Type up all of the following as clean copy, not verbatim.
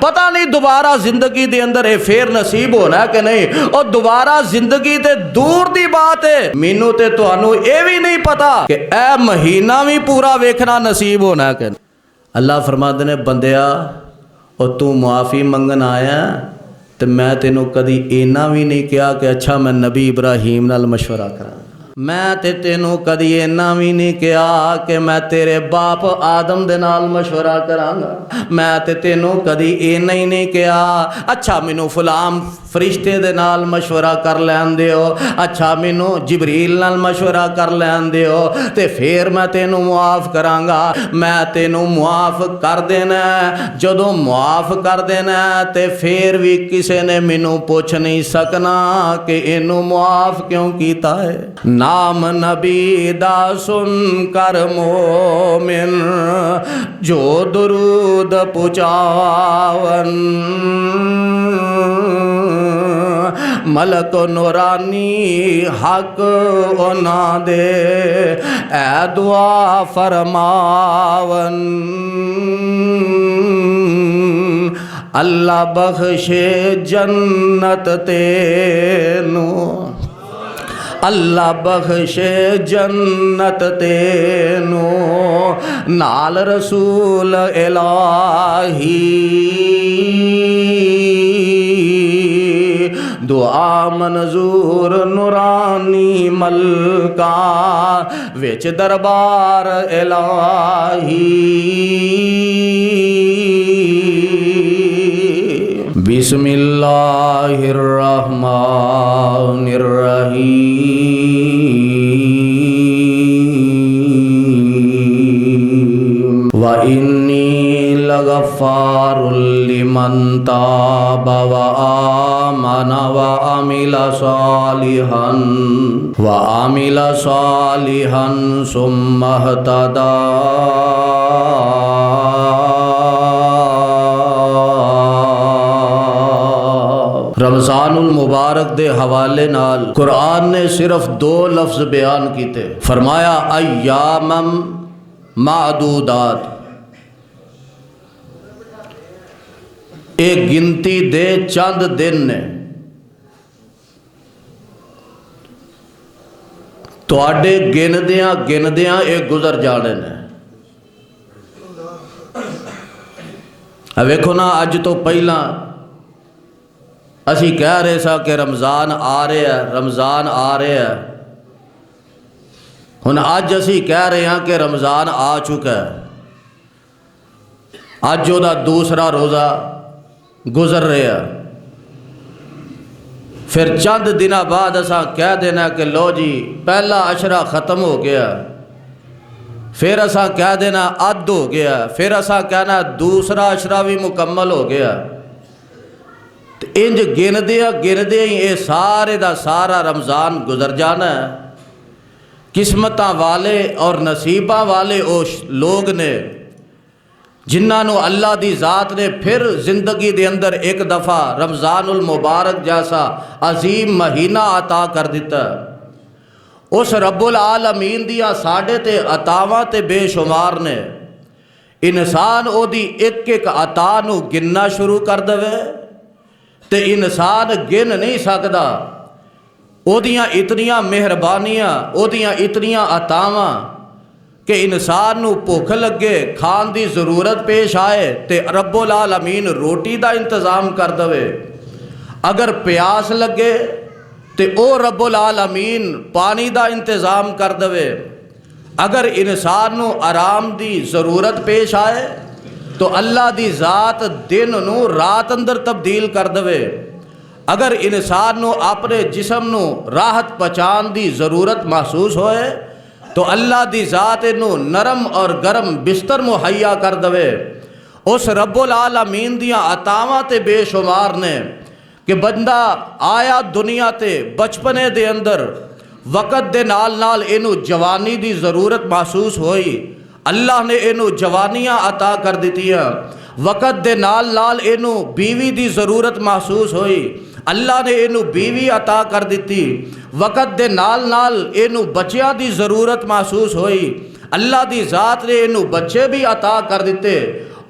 پتہ نہیں دوبارہ زندگی دے اندر اے پھر نصیب ہونا کہ نہیں، اور دوبارہ زندگی تے دور دی بات ہے، مینوں تے تانوں اے بھی نہیں پتا کہ اے مہینہ بھی پورا ویکھنا نصیب ہونا کہ نہیں۔ اللہ فرماتے نے بندیا اور تو معافی منگن آیا تو میں تینوں کدی اینا بھی نہیں کیا کہ اچھا میں نبی ابراہیم نال مشورہ کراں، میں تے تینوں کدی اینا بھی نہیں کیا کہ میں تیرے باپ آدم دے نال مشورہ کراں گا، میں تے تینوں کدی اینا ہی نہیں کیا اچھا مینوں فلان فرشتے دے نال مشورہ کر لین دیو، اچھا مینوں جبریل نال مشورہ کر لین دیو تے پھر میں تینوں معاف کراں گا۔ میں تینوں معاف کر دینا ہے، جدوں معاف کر دینا ہے تے پھر بھی کسے نے مینوں پوچھ نہیں سکنا کہ اینوں معاف کیوں کیتا ہے۔ نام نبی دا سن کر مومن جو درود پچاون، ملک نورانی حق اونا دے اے دعا فرماون، اللہ بخشے جنت تینوں، اللہ بخشے جنت تینوں، نال رسول الہی دعا منظور نورانی ملکا وچ دربار الہی۔ بسم اللہ الرحمن الرحیم، وَإِنِّي لَغَفَّارٌ لِمَن تَابَ وَآمَنَ وَعَمِلَ صَالِحًا ثُمَّ اهْتَدَى۔ رمضان المبارک دے حوالے نال قرآن نے صرف 2 لفظ بیان کیتے، فرمایا ایام معدودات، ایک گنتی دے چند دن نے تواڈے گندیاں ایک گزر جانے نے۔ ویکھو نا اج تو پہلا اسی کہہ رہے سا کہ رمضان آ رہے ہے، رمضان آ رہے ہے، ہن اج اسی کہہ رہے ہیں کہ رمضان آ چکا ہے، اج وہ دوسرا روزہ گزر رہے ہیں، پھر چند دن بعد اساں کہہ دینا کہ لو جی پہلا عشرہ ختم ہو گیا، پھر اساں کہہ دینا اد ہو گیا، پھر اساں کہنا دوسرا عشرہ بھی مکمل ہو گیا۔ انج گندیاں ہی یہ سارے دا سارا رمضان گزر جانا ہے۔ قسمتاں والے اور نصیباں والے او لوگ نے جنہاں نو اللہ دی ذات نے پھر زندگی دے اندر ایک دفعہ رمضان المبارک جیسا عظیم مہینہ عطا کر دیتا ہے۔ اس رب العالمین دیا ساڑھے تے عطاواں تے بے شمار نے، انسان او دی ایک ایک عطا نو گننا شروع کر دوے تے انسان گن نہیں سکدا، او دیاں اتنیاں مہربانیاں، او دیاں اتنیاں عطاواں کہ انسان نو بھوک لگے، کھان دی ضرورت پیش آئے تے رب العالمین روٹی دا انتظام کر دوے، اگر پیاس لگے تے او رب العالمین پانی دا انتظام کر دوے، اگر انسان نو آرام دی ضرورت پیش آئے تو اللہ دی ذات دن نو رات اندر تبدیل کر دوے، اگر انسان نو اپنے جسم نو راحت پہنچان دی ضرورت محسوس ہوئے تو اللہ دی ذات نو نرم اور گرم بستر مہیا کر دوے۔ اس رب العالمین دیاں عطاواں تے بے شمار نے کہ بندہ آیا دنیا تے بچپنے دے اندر وقت دے نال نال اینو جوانی دی ضرورت محسوس ہوئی، اللہ نے اینو جوانیاں عطا کر دیتیاں، وقت دے نال نال اینو بیوی دی ضرورت محسوس ہوئی، اللہ نے اینو بیوی عطا کر دیتی، وقت دے نال نال اینو بچیاں دی ضرورت محسوس ہوئی، اللہ دی ذات نے اینو بچے بھی عطا کر دیتے،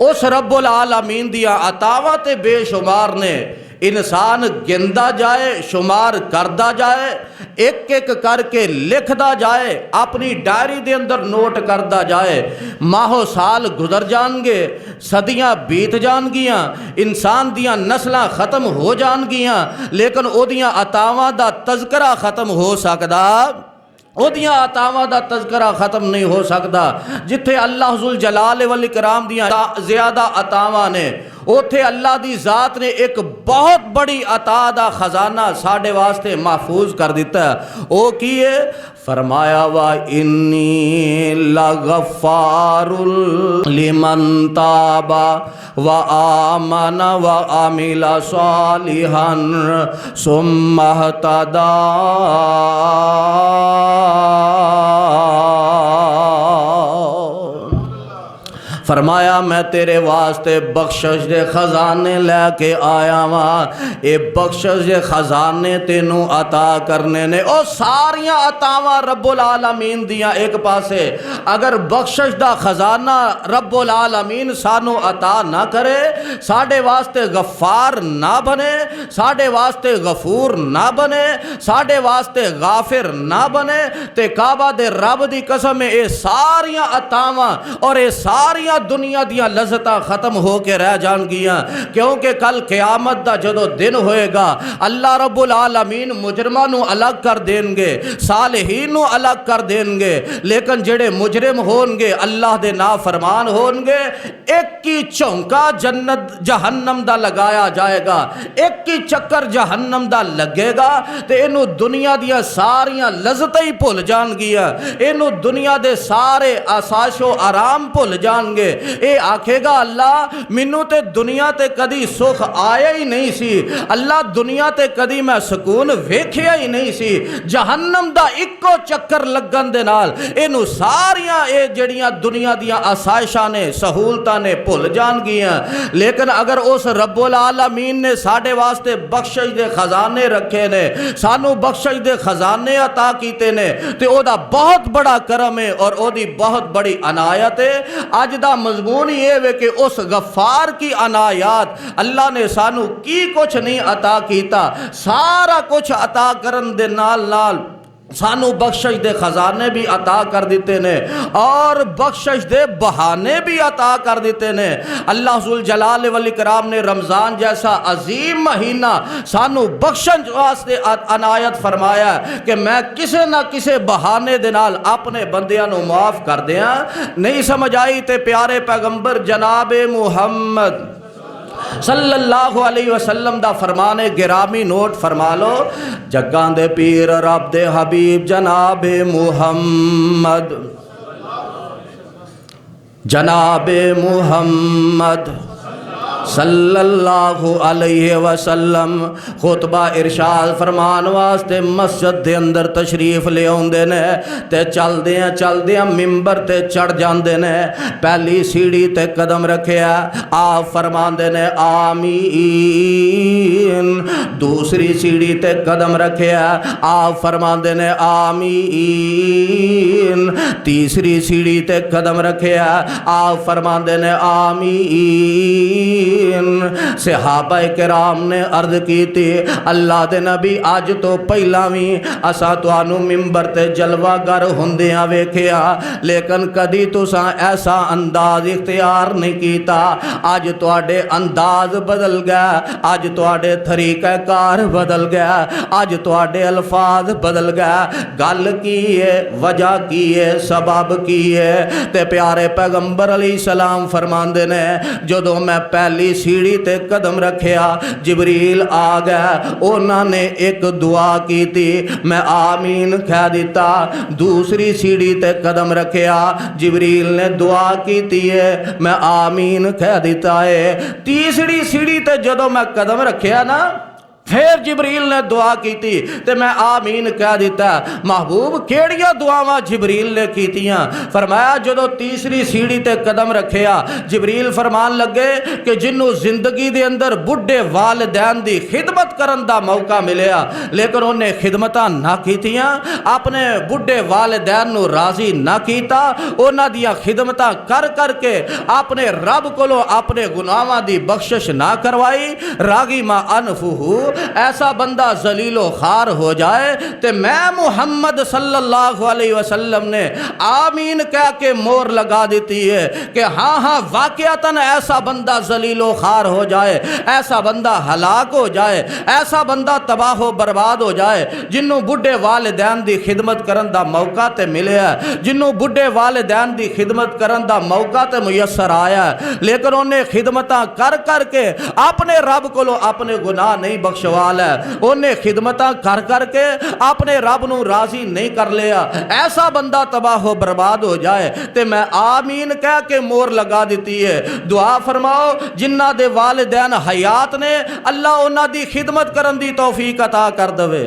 اس رب العالمین دیا عطاواں تے بے شمار نے، انسان گندا جائے، شمار کردا جائے، ایک ایک کر کے لکھدا جائے، اپنی ڈائری دے اندر نوٹ کردا جائے، ماہو سال گزر جان گے، صدیاں بیت جان گیاں، انسان دیاں نسلاں ختم ہو جان گیاں، لیکن او دیاں عطاواں دا تذکرہ ختم ہو سکدا، او دیاں عطاواں دا تذکرہ ختم نہیں ہو سکدا۔ جتھے اللہ ذوالجلال والاکرام دیاں زیادہ عطاواں نے، اوتھے اللہ دی ذات نے ایک بہت بڑی عطا دا خزانہ ساڈے واسطے محفوظ کر دیتا ہے۔ او کی ہے؟ فرمایا وَإِنِّي لَغَفَّارٌ لِمَن تَابَ وَآمَنَ وَعَمِلَ صَالِحًا ثُمَّ اهْتَدَىٰ۔ فرمایا میں تیرے واسطے بخشش دے خزانے لے کے آیا ہاں، اے بخشش دے خزانے تینوں عطا کرنے نے۔ او ساریاں عطاواں رب العالمین دیاں ایک پاسے، اگر بخشش دا خزانہ رب العالمین سانو عطا نہ کرے، ساڈے واسطے غفار نہ بنے، ساڈے واسطے غفور نہ بنے، ساڈے واسطے غافر نہ بنے، تے کعبہ دے رب دی قسم اے ساریاں عطاواں اور اے ساریاں دنیا دیاں لذتاں ختم ہو کے رہ جان گیاں، کیونکہ کل قیامت دا جدو دن ہوئے گا اللہ رب العالمین مجرماں نو الگ کر دیں گے، صالحین نو الگ کر دیں گے، لیکن جڑے مجرم ہون گے اللہ دے نافرمان ہون گے، ایک کی چونکا جنت جہنم دا لگایا جائے گا، ایک کی چکر جہنم دا لگے گا، تے انو دنیا دیاں ساریاں لذتیں ہی بھول جان گیا، انو دنیا دے سارے آسائش و آرام بھول جان گے۔ اے آکھے گا اللہ مینوں تے دنیا تے کدی سکھ آیا ہی نہیں سی، اللہ دنیا تے کدی میں سکون ویکھیا ہی نہیں سی، جہنم دا اکو چکر لگن دے نال اینو ساریاں اے جڑیاں دنیا دیاں آسائشاں نے سہولتاں نے بھول جان گیاں۔ لیکن اگر اس رب العالمین نے ساڈے واسطے بخشش دے خزانے رکھے نے، سانو بخشش دے خزانے عطا کیتے نے، تے او دا بہت بڑا کرم ہے اور او دی بہت بڑی عنایت ہے۔ اج دا مضمون یہ ہے کہ اس غفار کی عنایات اللہ نے سانو کی کچھ نہیں عطا کیتا، سارا کچھ عطا کرن دے نال نال سانو بخشش دے خزانے بھی عطا کر دیتے نے اور بخشش دے بہانے بھی عطا کر دیتے نے۔ اللہ ذوالجلال والاکرام نے رمضان جیسا عظیم مہینہ سانو بخشش واسطے عنایت فرمایا کہ میں کسے نہ کسے بہانے دے نال اپنے بندیاں نو معاف کر دیاں۔ نہیں سمجھ آئی تے پیارے پیغمبر جناب محمد صلی اللہ علیہ وسلم دا فرمانے گرامی نوٹ فرما لو، جگاں دے پیر رب دے حبیب جناب محمد، جناب محمد صلی اللہ علیہ وسلم خطبہ ارشاد فرمان واسطے مسجد دے اندر تشریف لے اوندے نے، تے چل دیاں ممبر تے چڑھ جاندے نے، پہلی سیڑھی تے قدم رکھیا آپ فرماندے نے آمین، دوسری سیڑھی تے قدم رکھیا آپ فرماندے نے آمین، تیسری سیڑھی تے قدم رکھیا آپ فرماندے نے آمین۔ صحابہ کرام نے عرض کی تھی اللہ دے نبی آج تو پہلا بھی اسا تانوں ممبر تے جلوہ گر ہوندیاں ویکھیا، لیکن کدی تساں ایسا انداز اختیار نہیں کیتا، اج تواڈے انداز بدل گیا، اج تواڈے طریقہ کار بدل گیا، اج تواڈے الفاظ بدل گیا، گل کی ہے، وجہ کی ہے، سبب کی ہے؟ تے پیارے پیغمبر علیہ السلام فرماندے نے جدوں میں پہلی سیڑھی تے قدم رکھیا جبریل آ گیا، انہاں نے ایک دعا کی تھی میں آمین کہہ دیتا، دوسری سیڑھی تے قدم رکھیا جبریل نے دعا کی تھی ہے میں آمین کہہ دیتا ہے، تیسری سیڑھی تے جدوں میں قدم رکھیا نا پھر جبریل نے دعا کی تھی تے میں آمین کہہ دیتا۔ محبوب کیڑیاں دعاواں جبریل نے کیتیاں؟ فرمایا جدو تیسری سیڑھی تے قدم رکھیا جبریل فرمان لگے کہ جنوں زندگی دے اندر بڈھے والدین دی خدمت کرن دا موقع ملیا لیکن انہیں خدمتاں نہ کیتیاں اپنے بڈھے والدین نو راضی نہ کیتا انہاں دیاں خدمتاں کر کر کے اپنے رب کولو اپنے گناہاں دی بخشش نہ کروائی راغما انفہ ایسا بندہ ذلیل و خوار ہو جائے تے میں محمد صلی اللہ علیہ وسلم نے آمین کہہ کے مور لگا دیتی ہے کہ ہاں واقعتاً ایسا بندہ ذلیل و خوار ہو جائے ایسا بندہ ہلاک ہو جائے ایسا بندہ تباہ و برباد ہو جائے جنوں بڈھے والدین دی خدمت کرن دا موقع تے ملیا ہے جنوں بڈھے والدین دی خدمت کرن دا موقع تے میسر آیا ہے لیکن انہیں خدمتاں کر کر کے اپنے رب کو اپنے گناہ نہیں بخشوا لے انہیں خدمتاں کر کر کے اپنے رب نو راضی نہیں کر لیا ایسا بندہ تباہ و برباد ہو جائے تے میں آمین کہہ کے مور لگا دیتی ہے دعا فرماؤ جنہ دے والدین حیات نے اللہ انہ دی خدمت کرن دی توفیق عطا کر دوے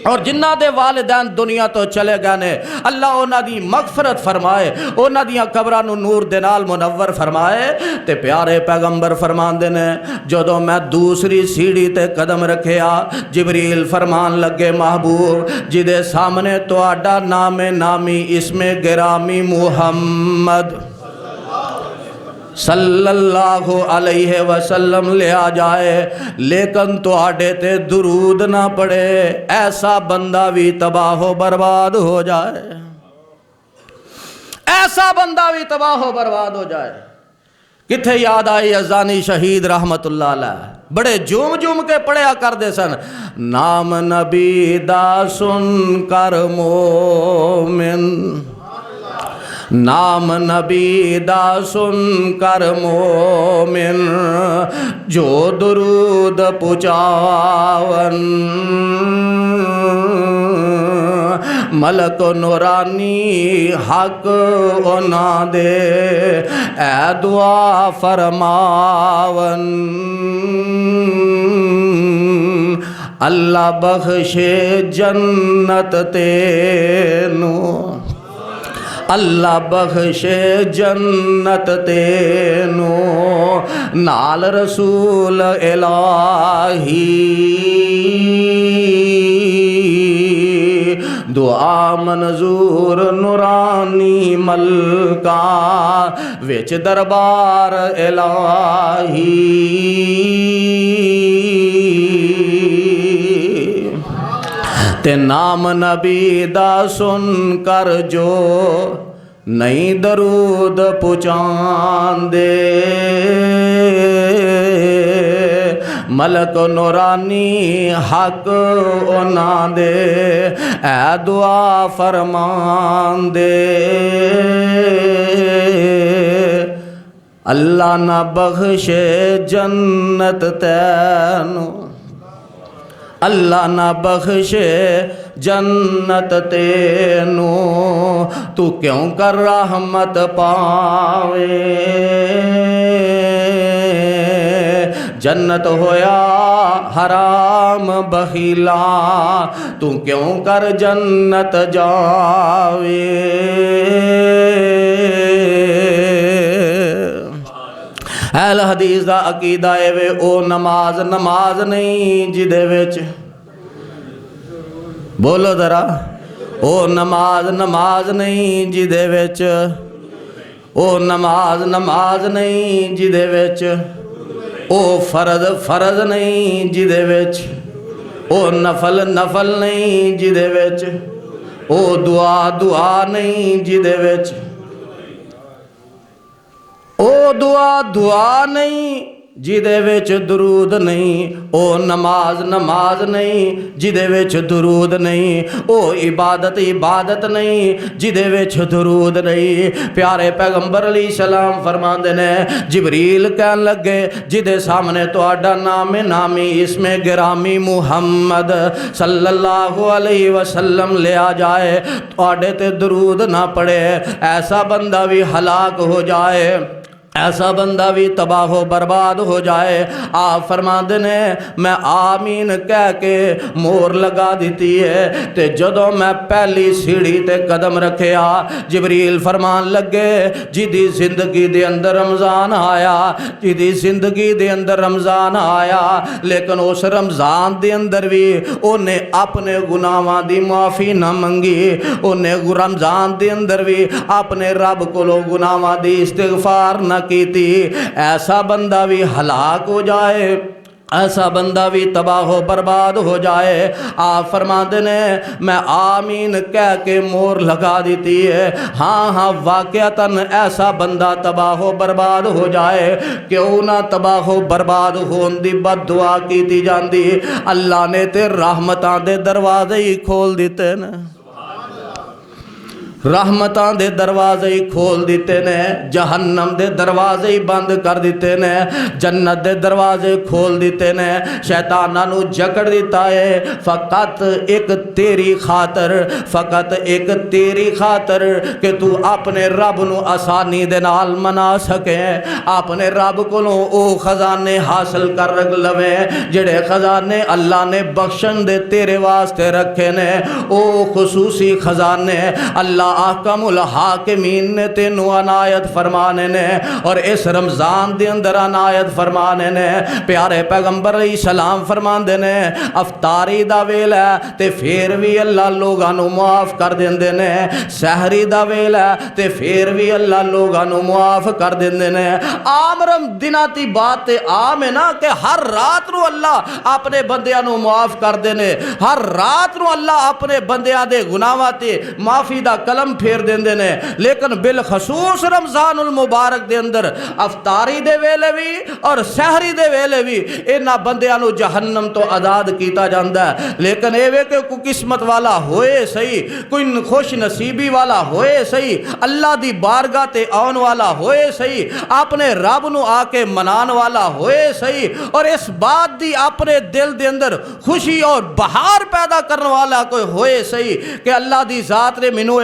اور جنہ دے والدین دنیا تو چلے گئے نے اللہ انہ دی مغفرت فرمائے انہ دیاں قبراں نو نور دے نال منور فرمائے تے پیارے پیغمبر فرماندے نے جدوں میں دوسری سیڑھی تے قدم رکھیا جبریل فرمان لگے محبوب جدے سامنے تہاڈا نام نامی اسم گرامی محمد صلی اللہ علیہ وسلم لے آ جائے لیکن تہاڈے تے درود نہ پڑے ایسا بندہ بھی تباہ و برباد ہو جائے ایسا بندہ بھی تباہ و برباد ہو جائے کتھے یاد آئی ازانی شہید رحمت اللہ علیہ بڑے جوم جوم کے پڑھیا کر دے سن نام نبی دا سن کر مومن نام نبی دا سن کر مومن جو درود پچاون ملک نورانی حق اونا دے اے دعا فرماون اللہ بخشے جنت تینو اللہ بخشے جنت تینو نال رسول الہی دعا منظور نورانی ملکا وچ دربار الہی تے نام نبی دا سن کر جو نہیں درود پہنچان دے ملک نورانی حق اونا دے اے دعا فرمان دے اللہ نہ بخشے جنت تینو اللہ نہ بخشے جنت تینو تو کیوں کر رحمت پاوے جنت ہویا حرام بخیلا تو کیوں کر جنت جاوے اہل حدیث دا عقیدہ اے وے او نماز نہیں جدے وچ بولو ذرا او نماز نہیں جدے وچ او نماز نہیں جدے وچ او فرض نہیں جدے وچ او نفل نہیں جدے وچ او دعا نہیں جدے وچ او دعا نہیں جدے وچ درود نہیں او نماز نہیں جدے وچ درود نہیں او عبادت نہیں جدے وچ درود نہیں پیارے پیغمبر علیہ السلام فرماندے نے جبریل کہن لگے جدے سامنے تہاڈا نام نامی اسم گرامی محمد صلی اللہ علیہ وسلم لے آ جائے تہاڈے تے درود نہ پڑے ایسا بندہ بھی ہلاک ہو جائے ایسا بندہ بھی تباہ و برباد ہو جائے۔ آپ فرماندے نے میں آمین کہہ کے مور لگا دیتی ہے تے جدوں میں پہلی سیڑھی تے قدم رکھیا جبریل فرمان لگے جدی زندگی دے اندر رمضان آیا، جدی زندگی دے اندر رمضان آیا، لیکن اس رمضان دے اندر بھی انہیں اپنے گناہاں دی معافی نہ منگی، انہیں رمضان دے اندر بھی اپنے رب کو گناہاں دی استغفار نہ کیتی۔ ایسا بندہ بھی ہلاک ہو جائے، ایسا بندہ بھی تباہ و برباد ہو جائے۔ آپ فرماتے نے میں آمین کہہ کے مور لگا دیتی ہے۔ ہاں واقعتاً ایسا بندہ تباہ و برباد ہو جائے، کیوں نہ تباہ و برباد ہون دی بد دعا کیتی جاندی، اللہ نے تے رحمتاں دے دروازے ہی کھول دیتے نا، رحمتاں دے دروازے ہی کھول دیتے نے، جہنم دے دروازے ہی بند کر دیتے نے، جنت دے دروازے کھول دیتے نے، شیطانہ نو جکڑ دیتا ہے فقط ایک تیری خاطر، فقط ایک تیری خاطر کہ تو اپنے رب نو آسانی دے نال منا سکے، اپنے رب کو او خزانے حاصل کر رکھ لوے جڑے خزانے اللہ نے بخشن دے تیرے واسطے رکھے نے، او خصوصی خزانے اللہ احکم الحاکمین نے تینوں عنایت فرمانے نے، اور اس رمضان دے اندر عنایت فرمانے نے۔ پیارے پیغمبر علیہ السلام فرماندے نے افطاری دا ویل ہے تے پھر بھی اللہ لوگاں نو معاف کر دیندے نے، سحری دا ویل ہے تے پھر بھی اللہ لوگاں نو معاف کر دیندے نے۔ عام دناتی بات تے عام ہے نا کہ ہر رات نو اللہ اپنے بندیاں نو معاف کر دینے، ہر رات نو اللہ اپنے بندیاں دے گناہاں تے معافی دا کلم پھیر دیندے نے، لیکن بالخصوص رمضان المبارک دے اندر افطاری دے ویلے بھی اور سحری دے ویلے بھی انہاں بندیاں نو جہنم تو آزاد کیتا جاندا ہے۔ لیکن اے وے کہ کوئی قسمت والا ہوئے صحیح، کوئی خوش نصیبی والا ہوئے صحیح، اللہ دی بارگاہ تے آن والا ہوئے صحیح، اپنے رب نو آ کے منان والا ہوئے صحیح، اور اس بات دی اپنے دل دے اندر خوشی اور بہار پیدا کرنے والا کوئی ہوئے صحیح کہ اللہ دی ذات نے مینوں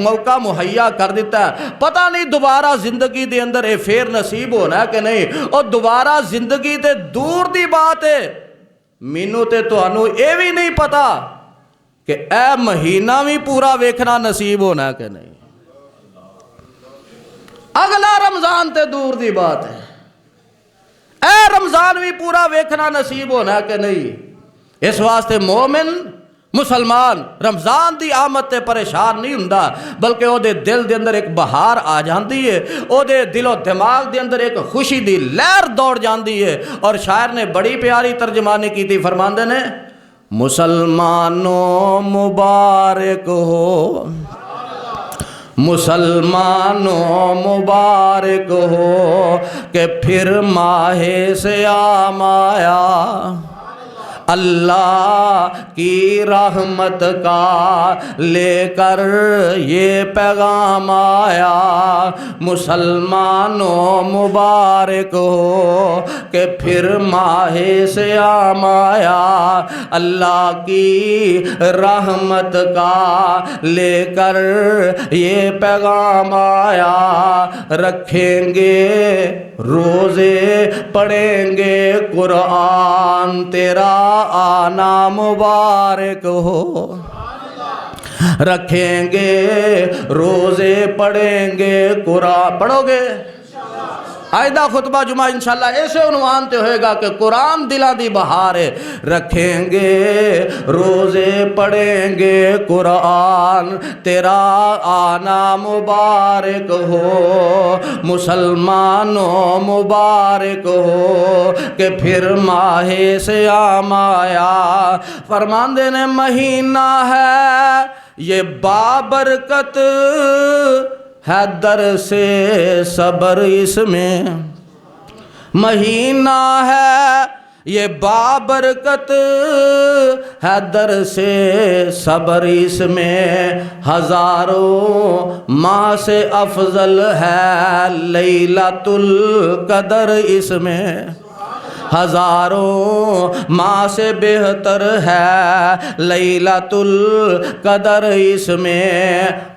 موقع مہیا کر دیتا ہے، پتہ نہیں دوبارہ زندگی دے اندر اے پھر نصیب ہونا ہے کہ نہیں، اور دوبارہ زندگی تے دور دی بات ہے، مینوں تے تانوں اے بھی نہیں پتا کہ اے مہینہ بھی پورا ویکھنا نصیب ہونا ہے کہ نہیں، اگلا رمضان تے دور دی بات ہے، اے رمضان بھی پورا ویکھنا نصیب ہونا ہے کہ نہیں۔ اس واسطے مومن مسلمان رمضان دی آمد تے پریشان نہیں ہوندا، بلکہ او دے دل دے اندر ایک بہار آ جاندی ہے، او دے دل و دماغ دے اندر ایک خوشی دی لہر دوڑ جاندی ہے۔ اور شاعر نے بڑی پیاری ترجمانی کی تھی، فرماندے نے مسلمانوں مبارک ہو، مسلمانوں مبارک ہو کہ پھر ماہ سیام آیا، اللہ کی رحمت کا لے کر یہ پیغام آیا، مسلمانوں مبارک ہو کہ پھر ماہ سیام آیا، اللہ کی رحمت کا لے کر یہ پیغام آیا، رکھیں گے روزے پڑھیں گے قرآن تیرا آنا مبارک ہو، رکھیں گے روزے پڑھیں گے قرآن، پڑھو گے آئندہ خطبہ جمعہ انشاءاللہ ایسے عنوان تے ہوئے گا کہ قرآن دلہ دی بہار ہے، رکھیں گے روزے پڑھیں گے قرآن تیرا آنا مبارک ہو، مسلمانوں مبارک ہو کہ پھر ماہ سیام آیا۔ فرماندے نے مہینہ ہے یہ بابرکت ہے در سے صبر اس میں، مہینہ ہے یہ بابرکت ہے در سے صبر اس میں، ہزاروں ماہ سے افضل ہے لیلۃ القدر اس میں، ہزاروں ماہ سے بہتر ہے لیلۃ القدر اس میں،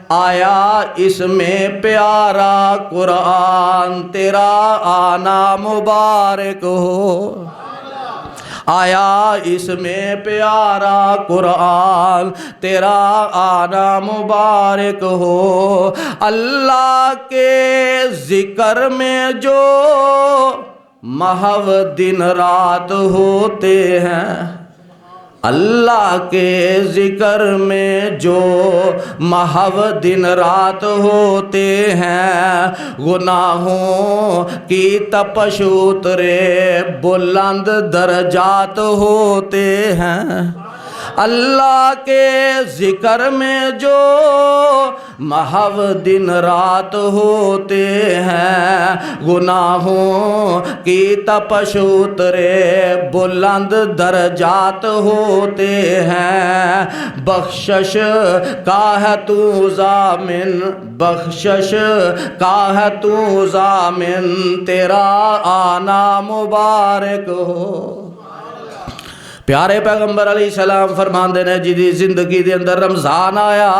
آیا اس میں پیارا قرآن تیرا آنا مبارک ہو، آیا اس میں پیارا قرآن تیرا آنا مبارک ہو۔ اللہ کے ذکر میں جو محو دن رات ہوتے ہیں، اللہ کے ذکر میں جو محو دن رات ہوتے ہیں، گناہوں کی تپش اترے بلند درجات ہوتے ہیں۔ اللہ کے ذکر میں جو محو دن رات ہوتے ہیں، گناہوں کی تپش اترے بلند درجات ہوتے ہیں۔ بخشش کا ہے تو ضامن، بخشش کا ہے تو ضامن تیرا آنا مبارک ہو۔ پیارے پیغمبر علیہ السلام فرماندے نے جدی زندگی دے اندر رمضان آیا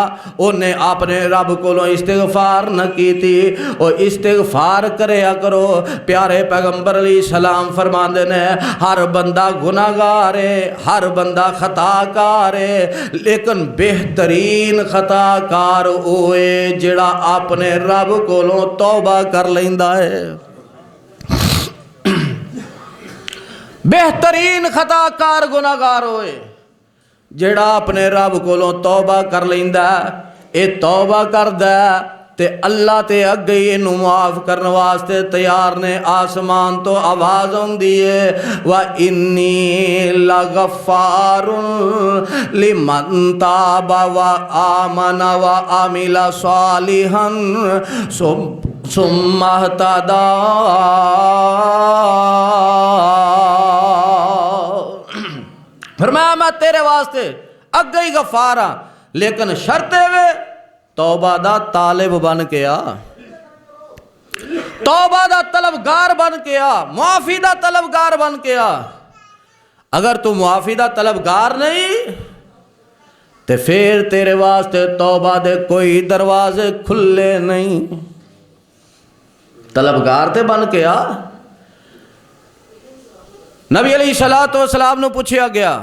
انہیں اپنے رب کولوں استغفار نہ کی تھی، اور استغفار کریا کرو۔ پیارے پیغمبر علیہ السلام فرماندے نے ہر بندہ گناہگار ہے، ہر بندہ خطا کار ہے، لیکن بہترین خطا کار ہوئے جڑا اپنے رب کولوں توبہ کر لیندا ہے۔ بہترین خطا کار گناہگار ہوئے جیڑا اپنے رب کولوں توبہ کر لیندا ہے۔ اے توبہ کردا ہے تے اللہ تے اگے اینو معاف کرن واسطے تیار نے۔ آسمان تو آواز ہوندی ہے وَإِنِّي لَغَفَّارٌ لِمَن تَابَ وَآمَنَ وَعَمِلَ صَالِحًا ثُمَّ اهْتَدَىٰ۔ فرمایا میں تیرے واسطے اگے ہی غفار ہاں، لیکن شرط ہے توبہ دا طالب بن کے آ، توبہ دا طلبگار بن کے آ، معافی دا طلبگار بن کے آ۔ اگر تو معافی دا طلبگار نہیں تے پھر تیرے واسطے توبہ دے کوئی دروازے کھلے نہیں۔ طلبگار تے بن کے آ۔ نبی علیہ السلام نے پوچھا گیا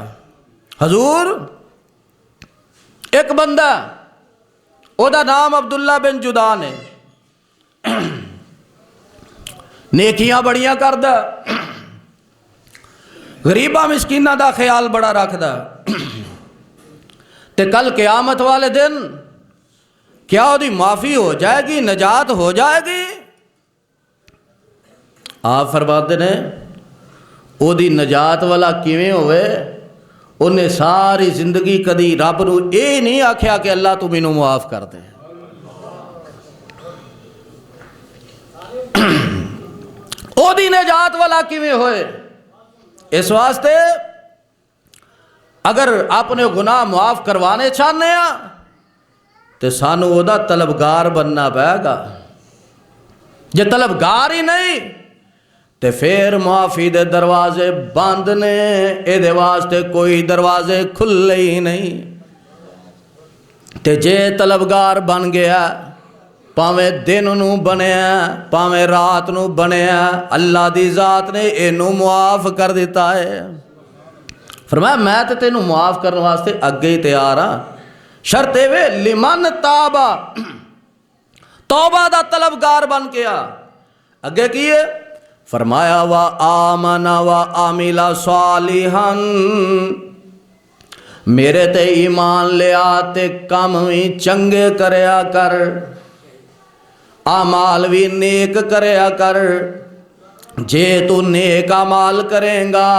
حضور ایک بندہ او دا نام عبداللہ بن جدان ہے، نیکیاں بڑیاں کردا، غریباں مسکیناں دا خیال بڑا رکھدا، تے کل قیامت والے دن کیا او دی معافی ہو جائے گی، نجات ہو جائے گی؟ آپ فرماتے ہیں او دی نجات والا کیویں ہوئے؟ انہیں ساری زندگی کدی رب نو اے نہیں آکھیا کہ اللہ تو مینوں معاف کر دے۔ او دی نجات والا کیویں ہوئے؟ اس واسطے اگر اپنے گناہ معاف کروانے چاہنے ہیں تو سانو او دا طلبگار بننا پائے گا۔ جے طلبگار ہی نہیں تے پھر معافی دے دروازے بند نے، اے دے واسطے کوئی دروازے کھلے ہی نہیں۔ تے جے طلبگار بن گیا پاویں دن نو بنیا پاویں رات نو بنیا، اللہ دی ذات نے اینو معاف کر دیتا ہے۔ فرمایا میں تے تینو معاف کرنے واسطے اگے ہی تیار ہاں، شرط اے لمن تابا، توبہ دا طلبگار بن کے آ۔ اگے کیے فرمایا وآمن وعمل صالحا، میرے تے ایمان لے آتے کام بھی چنگے کریا کر، اعمال بھی نیک کریا کر۔ جے تو نیک اعمال کریں گا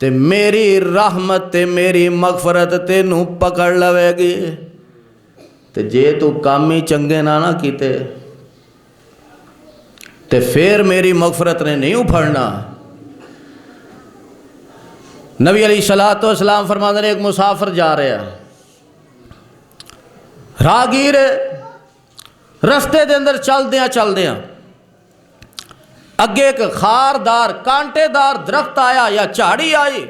تے میری رحمت تے میری مغفرت تینوں پکڑ لوے گی، تے جے تو کام ہی چنگے نہ کیتے تے پھر میری مغفرت نے نہیں اپھڑنا۔ نبی علیہ السلام فرماتے ہیں ایک مسافر جا رہا ہے، راہگیر رستے دے اندر چل دیاں اگے ایک خاردار کانٹے دار درخت آیا یا جھاڑی آئی،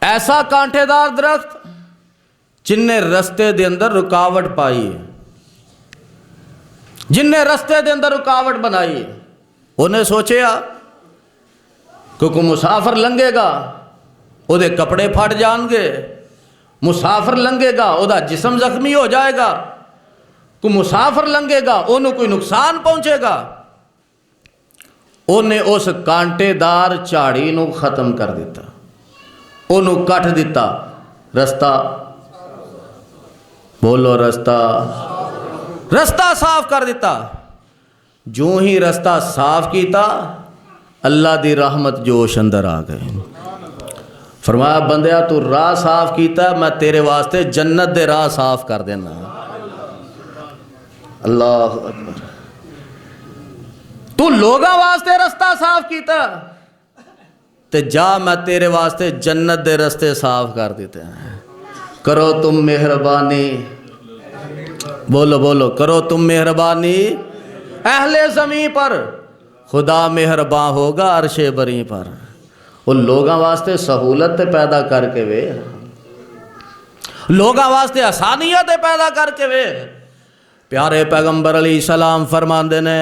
ایسا کانٹے دار درخت جن نے رستے دے اندر رکاوٹ پائی ہے، جن نے رستے دے اندر رکاوٹ بنائی ہے، انہیں سوچیا کہ کوئی مسافر لنگے گا وہ دے کپڑے پھٹ جان گے، مسافر لنگے گا وہ دا جسم زخمی ہو جائے گا، کوئی مسافر لنگے گا انہوں کوئی نقصان پہنچے گا۔ انہیں اس کانٹے دار جھاڑی نو ختم کر دیتا، انہوں کٹ دیتا، رستہ بولو رستہ صاف کر دیتا۔ جو ہی رستہ صاف کیتا اللہ دی رحمت جوش اندر آ گئے۔ فرمایا بندیا تو راہ صاف کیتا میں تیرے واسطے جنت دے راہ صاف کر دینا۔ اللہ اکبر، تو لوگاں واسطے رستہ صاف کیتا تے جا میں تیرے واسطے جنت دے رستے صاف کر دیتے ہیں۔ کرو تم مہربانی، بولو کرو تم مہربانی اہل زمین پر، خدا مہربان ہوگا عرش بری پر۔ ان لوگاں واسطے سہولت پیدا کر کے وے، لوگاں واسطے آسانیت پیدا کر کے وے۔ پیارے پیغمبر علیہ السلام فرماندے نے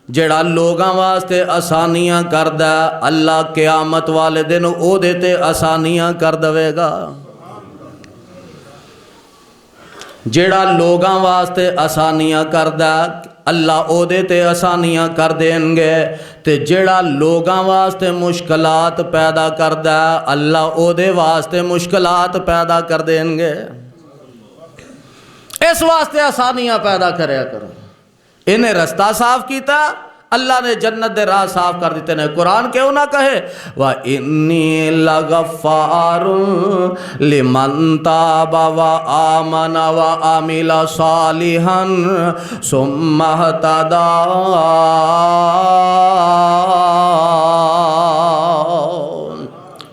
جڑا لوگاں واسطے آسانیاں کردہ اللہ قیامت والے دن او دیتے آسانیاں کر دوے گا۔ جڑا لوگاں واسطے آسانیاں کردہ اللہ او دیتے آسانیاں کر دیں گے، تے جڑا لوگاں واسطے مشکلات پیدا کردہ اللہ او دے واسطے مشکلات پیدا کر دیں گے۔ اس واسطے آسانیاں پیدا کریا کرو۔ انہیں رستہ صاف کیتا اللہ نے جنت دے راہ صاف کر دیتے ہیں۔ قرآن کیوں نہ کہے وَإِنِّي لَغَفَّارٌ لِمَن تَابَ وَآمَنَ وَعَمِلَ صَالِحًا ثُمَّ اهْتَدَىٰ۔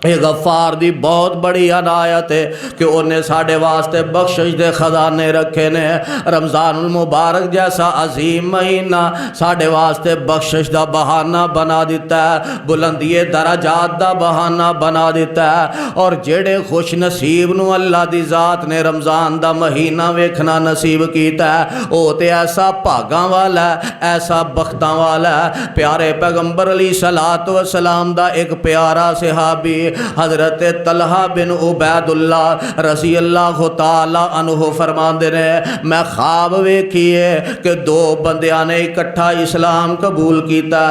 اے غفار دی بہت بڑی عنایت ہے کہ انہیں ساڑھے واسطے بخشش دے خزانے رکھے نے۔ رمضان المبارک جیسا عظیم مہینہ ساڑھے واسطے بخشش دا بہانہ بنا دیتا ہے، بلندی درجات دا بہانہ بنا دیتا ہے۔ اور جڑے خوش نصیب نو اللہ دی ذات نے رمضان دا مہینہ ویکھنا نصیب کیتا ہے او تے ایسا بھاگاں والا ہے، ایسا بختاں والا ہے۔ پیارے پیغمبر علیہ السلام دا ایک پیارا صحابی حضرت طلحہ بن عبید اللہ رضی اللہ تعالی عنہ فرماندے نے میں خواب ویکھیے کہ دو بندیاں نے اکٹھا اسلام قبول کیتا،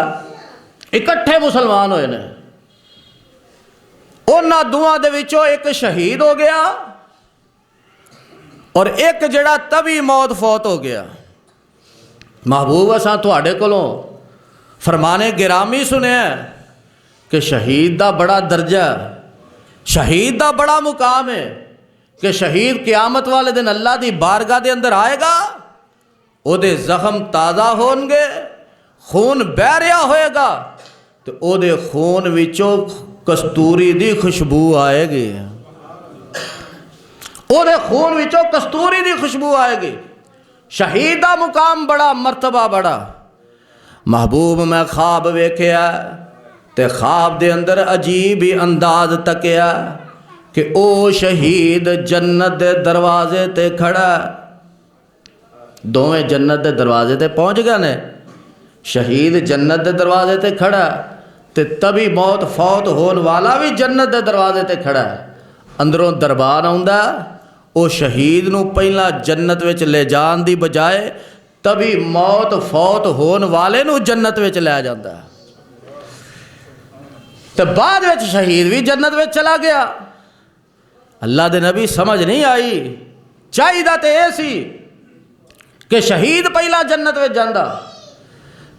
اکٹھے مسلمان ہوئے نے۔ انہاں دوہاں دے وچوں ایک شہید ہو گیا اور ایک جڑا طبی موت فوت ہو گیا۔ محبوب اساں تواڈے کولوں فرمانے گرامی سنیا کہ شہید دا بڑا درجہ ہے، شہید دا بڑا مقام ہے کہ شہید قیامت والے دن اللہ دی بارگاہ دے اندر آئے گا، او دے زخم تازہ ہون گے، خون بہ رہا ہوئے گا تو او دے خون وچوں کستوری دی خوشبو آئے گی، او دے خون وچوں کستوری دی خوشبو آئے گی۔ شہید دا مقام بڑا، مرتبہ بڑا۔ محبوب میں خواب ویکھیا تے خواب دے اندر عجیب ہی انداز تکیا کہ او شہید جنت دے دروازے تے کھڑا، دوویں جنت دے دروازے تے پہنچ گئے نے۔ شہید جنت دے دروازے تے کھڑا تے طبی موت فوت ہون والا بھی جنت دے دروازے تے کھڑا ہے۔ اندروں دربار آوندا او شہید نو پہلا جنت وچ لے جان دی بجائے طبی موت فوت ہون والے نو جنت وچ لے جاندا ہے، تو بعد وچ شہید بھی جنت وچ چلا گیا۔ اللہ دے نبی سمجھ نہیں آئی، چاہیے تے اے سی کہ شہید پہلا جنت وچ جاندا۔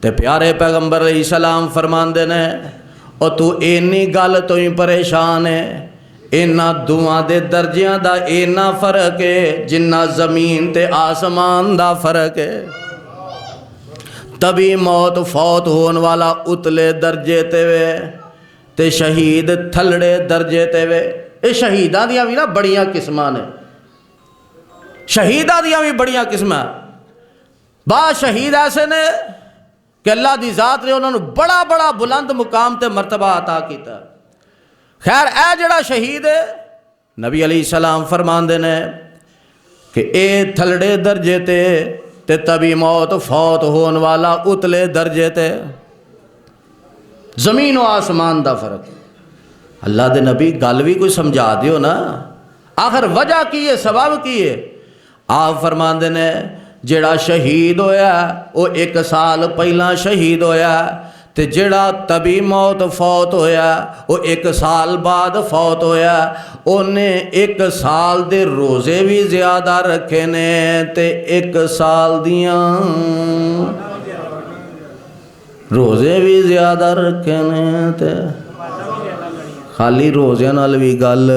تے پیارے پیغمبر علیہ السلام فرماندے نے او تو اینی گل تو ہی پریشان ہے، اینا دعاں دے درجیاں دا اینا فرق ہے جنہ زمین تے آسمان دا فرق ہے۔ طبی موت فوت ہون والا اتلے درجے تے وے تے شہید تھلڑے درجے تے وے۔ اے شہیداں دیاں بھی نا بڑیاں قسماں نے، شہیداں دیاں بھی بڑیاں قسماں۔ بعض شہید ایسے نے کہ اللہ دی ذات نے انہوں نے بڑا بڑا بلند مقام تے مرتبہ عطا کیتا۔ خیر اے جڑا شہید ہے نبی علیہ السلام فرماندے نے کہ اے تھلڑے درجے تے تبھی موت فوت ہون والا اتلے درجے تے، زمین و آسمان دا فرق۔ اللہ دے نبی گل بھی کوئی سمجھا دیو نا، آخر وجہ کی ہے، سبب کی ہے؟ آپ فرماندے نے جڑا شہید ہویا وہ 1 سال پہلا شہید ہویا، تے جڑا طبی موت فوت ہویا وہ 1 سال بعد فوت ہویا، انہیں 1 سال دے روزے بھی زیادہ رکھے نے تے 1 سال دیاں روزے بھی زیادہ رکھے نے، تے خالی روزے نال بھی گل،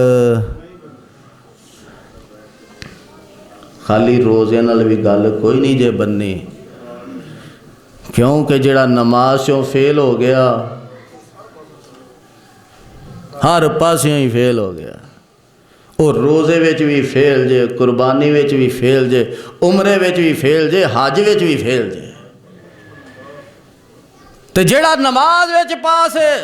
خالی روزے نال بھی گل کوئی نہیں جے بننی، کیونکہ جڑا نماز چوں فیل ہو گیا ہر پاسیوں ہی فیل ہو گیا، اور روزے وچ بھی فیل جے، قربانی وچ بھی فیل جے، عمرے وچ بھی فیل جے، حج وچ بھی فیل جے، تے جڑا نماز وچ پاس ہے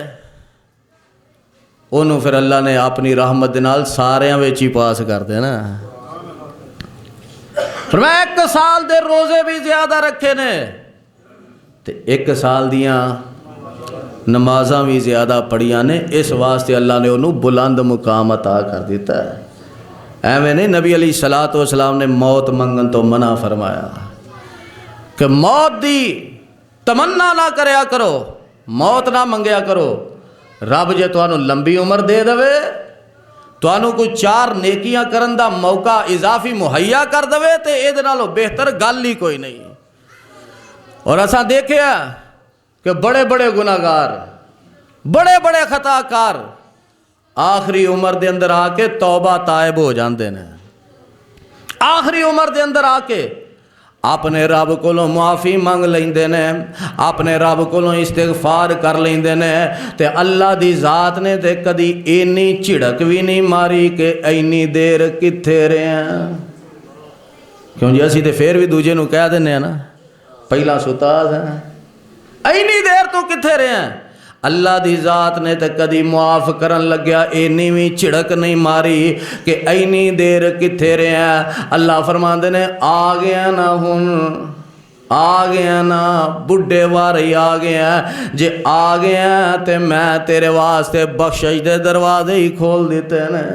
انہوں پھر اللہ نے اپنی رحمت دے نال ساریاں وچ ہی پاس کر دے نا۔ فرمایا 1 سال دے روزے بھی زیادہ رکھے نے تے 1 سال دیاں نمازاں بھی زیادہ پڑھیاں نے، اس واسطے اللہ نے انہوں بلند مقام عطا کر دیتا ہے۔ ایویں نہیں نبی علیہ الصلوۃ والسلام نے موت منگن تو منع فرمایا کہ موت دی تمنا نہ کریا کرو، موت نہ منگیا کرو، رب جے تانوں لمبی عمر دے دوے، تانوں کوئی 4 نیکیاں کرن دا موقع اضافی مہیا کر دوے تے اے دے نالوں بہتر گل ہی کوئی نہیں۔ اور اساں دیکھیا کہ بڑے بڑے گناہگار، بڑے بڑے خطا کار آخری عمر دے اندر آ کے توبہ تائب ہو جاندے نے، آخری عمر دے اندر آ کے اپنے رب کولوں معافی منگ لیندے نے، اپنے رب کولوں استغفار کر لیندے نے، تے اللہ دی ذات نے تے کدی اینی جھڑک بھی نہیں ماری کہ اینی دیر کتھے رہے ہیں، کیوں جی اسی تے پھر بھی دوجے نو کہہ دینے ہیں نا پہلا ستا ہیں، اینی دیر تو کتھے رہے ہیں؟ اللہ دی ذات نے تے کدی معاف کرن لگیا اینی بھی جھڑک نہیں ماری کہ اینی دیر کتھے رہے ہیں۔ اللہ فرماندے نے آ گیا نا ہن، آ گیا نا، بڈھے واری آ گیا، جے آ گیا تے میں تیرے واسطے بخشش دے دروازے ہی کھول دیتے نے،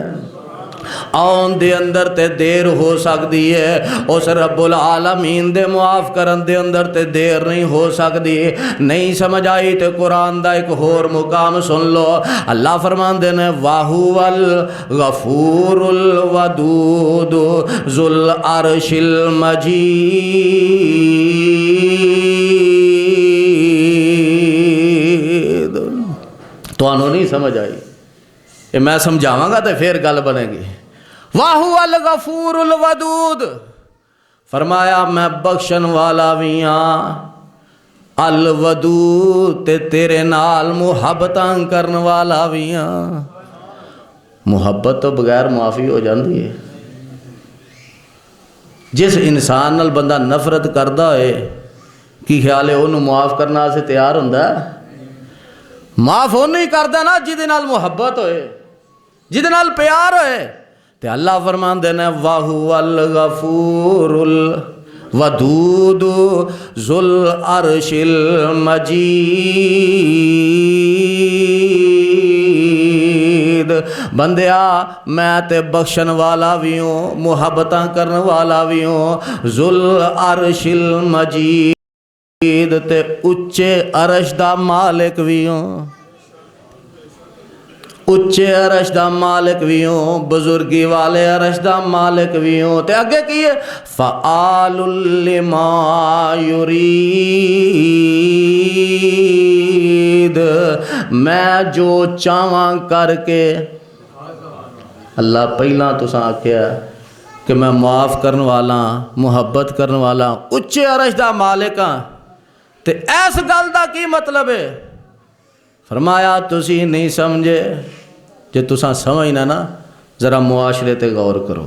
آن دے اندر تے دیر ہو سکتی ہے، اس رب العالمین دے معاف کرن دے اندر تے دیر نہیں ہو سکتی۔ نہیں سمجھ آئی تے قرآن دا ایک اور مقام سن لو، اللہ فرماندے نے وَهُوَ الْغَفُورُ الْوَدُودُ ذُو الْعَرْشِ الْمَجِيدُ۔ تو انہوں نہیں سمجھ آئی، یہ میں سمجھاواں گا تے پھر گل بنے گی۔ وَهُوَ الْغَفُورُ الْوَدُودُ، فرمایا میں بخشن والا بھی ہاں، الودود تے تیرے نال محبتاں کرن والا بھی ہاں۔ محبت تو بغیر معافی ہو جاندی ہے، جس انسان نال بندہ نفرت کردا ہے کی خیال ہے انہوں معاف کرنا سے تیار ہوندا ہے؟ معاف وہ نہیں کردا نا جہدے نال محبت ہوئے، جہدے نال پیار ہوئے۔ تے اللہ فرماندے نے وَهُوَ الْغَفُورُ الْوَدُودُ ذُو الْعَرْشِ الْمَجِيدُ۔ بندیا میں تے بخشن والا بھی ہوں، محبتاں کرن والا بھی ہوں، ذُو الْعَرْشِ الْمَجِيدُ تے اچے عرش دا مالک بھی ہوں، اچے عرش دا مالک بھی ہوں، بزرگی والے عرش دا مالک بھی ہوں۔ تے اگے کیے فَعَالٌ لِمَا يُرِيدُ، میں جو چاہواں کر کے، اللہ پہلا تساں آکھیا کہ میں معاف کرن والا، محبت کرن والا، اچے عرش دا مالک ہاں، تے ایس گل دا کی مطلب ہے؟ فرمایا تسی نہیں سمجھے، جے تساں سمجھنا نا ذرا معاشرے تے غور کرو،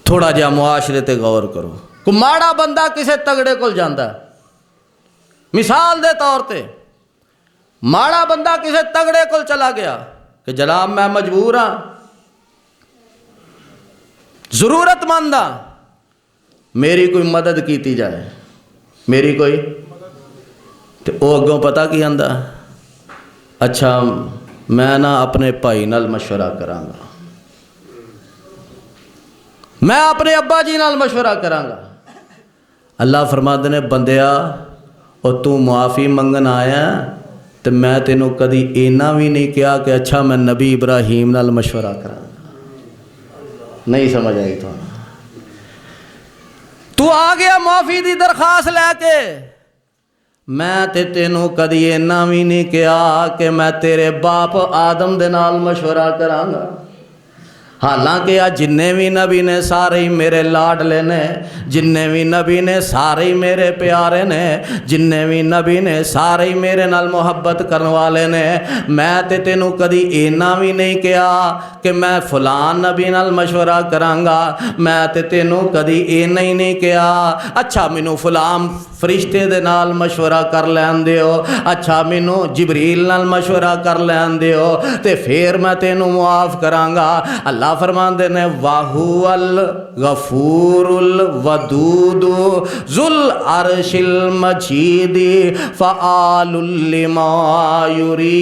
تھوڑا جہا معاشرے تے غور کرو۔ کوئی ماڑا بندہ کسے تگڑے کول جاندا ہے، مثال دے طور تے ماڑا بندہ کسے تگڑے کول چلا گیا کہ جناب میں مجبور ہاں، ضرورت مند ہاں، میری کوئی مدد کیتی جائے، میری کوئی تے او اگوں پتہ کی آندا، اچھا میں نا اپنے بھائی نال مشورہ کراں گا، میں اپنے ابا جی نال مشورہ کراں گا۔ اللہ فرماندے نے بندیا اور تو معافی منگن آیا تو میں تینوں کدی اینا بھی نہیں کیا کہ اچھا میں نبی ابراہیم نال مشورہ کراں گا۔ نہیں سمجھ آئی تو آ گیا معافی دی درخواست لے کے، میں تے تینوں کدی اینا بھی نہیں کیا کہ میں تیرے باپ آدم دے نال مشورہ کراں گا۔ حالانکہ جننے بھی نبی نے سارے ہی میرے لاڈلے نے، جننے بھی نبی نے سارے ہی میرے پیارے نے، جننے بھی نبی نے سارے ہی میرے نال محبت کرنے والے نے، میں تے تینوں کدی اینا بھی نہیں کیا کہ میں فلان نبی نال مشورہ کراں گا، میں تے تینوں کدی اینا ہی نہیں کیا اچھا مینوں فلان فرشتے دے نال مشورہ کر لین دیو، اچھا مینوں جبریل نال مشورہ کر لین دیو تے پھر میں تینوں معاف کراں گا۔ اللہ فرماندے نے وَهُوَ الْغَفُورُ الْوَدُودُ ذُو الْعَرْشِ الْمَجِيدِ فَعَالٌ لِمَا يُرِيدُ۔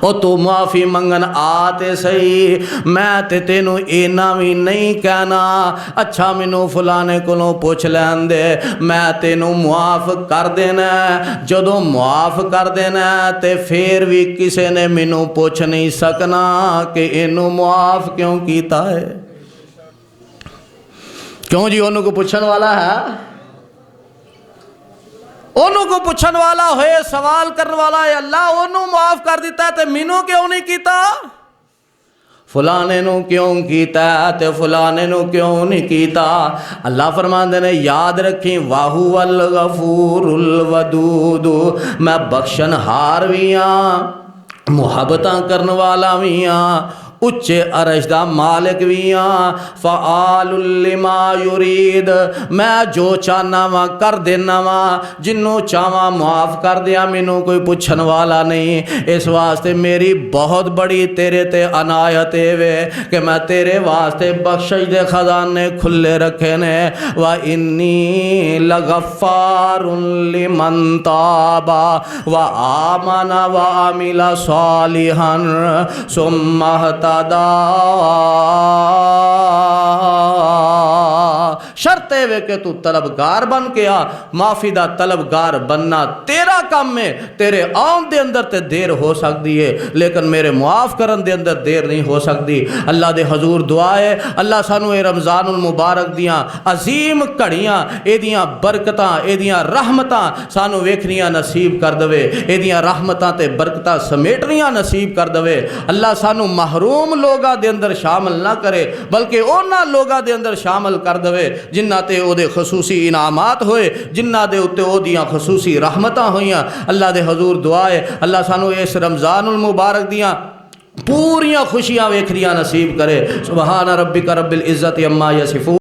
او تو معافی منگن آتے صحیح، میں تے تینوں اینا بھی نہیں کہنا اچھا مینوں فلانے کولوں پوچھ لین دے، میں تینوں معاف کر دینا۔ جدوں معاف کر دینا تے پھر بھی کسے نے مینوں پوچھ نہیں سکنا کہ اینوں معاف کیوں کیتا ہے، کیوں جی انہوں کو پوچھن والا ہے، انہوں کو پوچھن والا ہوئے، سوال کرنے والا ہے اللہ، انہوں معاف کر دیتا ہے تے مینوں کیوں نہیں کیتا، فلانے نو کیوں کیتا ہے تے فلانے نو کیوں نہیں کیتا۔ اللہ فرماندے نے یاد رکھیں وَهُوَ الْغَفُورُ الْوَدُودُ، میں بخشن ہار بھی ہاں، محبتاں کرن والا بھی ہاں، اچھے عرش دا مالک بھی ہاں، فعال لما یرید، میں جو چاہنا وا کر دینا وا، جنوں چاہواں معاف کر دیا، مینوں کوئی پوچھن والا نہیں۔ اس واسطے میری بہت بڑی تیرے تے عنایت وے کہ میں تیرے واسطے بخشش دے خزانے کھلے رکھے نے۔ وَإِنِّي لَغَفَّارٌ لِمَن تَابَ وَآمَنَ وَعَمِلَ صَالِحًا ثُمَّ اهْتَدَىٰ۔ شرط ہے کہ تو طلبگار بن کے آ، معافی دا طلبگار بننا تیرا کام ہے، تیرے آن دے اندر تے دیر ہو سکتی ہے لیکن میرے معاف کرن دے اندر دیر نہیں ہو سکتی۔ اللہ دے حضور دعا ہے اللہ سانو اے رمضان المبارک دیاں عظیم گھڑیاں، اے دیاں برکتاں، اے دیاں رحمتاں سانو ویکھنیاں نصیب کر دوے، اے دیاں رحمتاں تے برکتاں سمیٹنیاں نصیب کر دوے۔ اللہ سانو محروم لوگاں دے اندر شامل نہ کرے بلکہ اونا لوگاں دے اندر شامل کر دوے جنہ تے او دے خصوصی انعامات ہوئے، جنہ دے اتے او دیاں خصوصی رحمتاں ہوئیاں۔ اللہ دے حضور دعا ہے اللہ سانو اس رمضان المبارک دیاں پوریاں خوشیاں ویکھنیاں نصیب کرے۔ سبحان ربک رب العزت عما یصفون۔